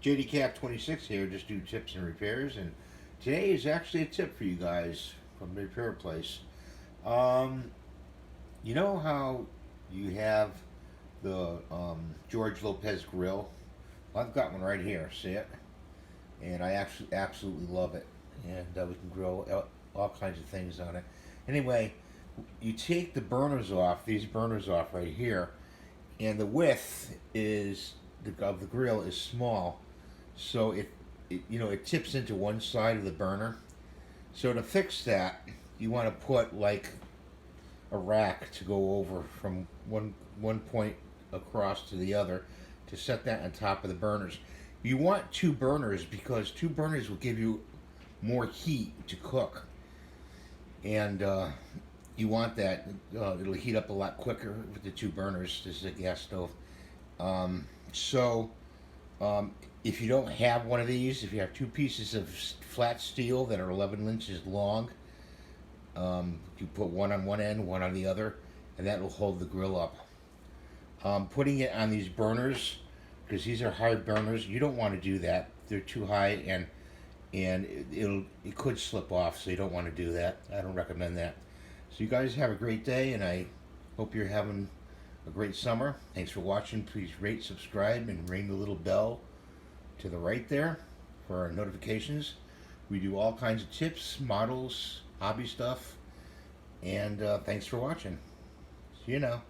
JDCap26 here, just do tips and repairs, and today is actually a tip for you guys from the repair place. Um, you know how you have the George Lopez grill? Well, I've got one right here, see it? And I actually absolutely love it. And we can grill all kinds of things on it. Anyway, you take the burners off, these burners off right here, and the width of the grill is small, so it tips into one side of the burner. So to fix that, you want to put like a rack to go over from one point across to the other to set that on top of the burners. You want two burners because two burners will give you more heat to cook, and you want that. It'll heat up a lot quicker with the two burners. This is a gas stove. Um, so um, if you don't have one of these, if you have two pieces of flat steel that are 11 inches long, you put one on one end, one on the other, and that will hold the grill up. Putting it on these burners, because these are hard burners, you don't want to do that. They're too high, and it could slip off, so you don't want to do that. I don't recommend that. So you guys have a great day, and I hope you're having a great summer. Thanks for watching. Please rate, subscribe, and ring the little bell to the right there for our notifications. We do all kinds of tips, models, hobby stuff, and thanks for watching. See you now.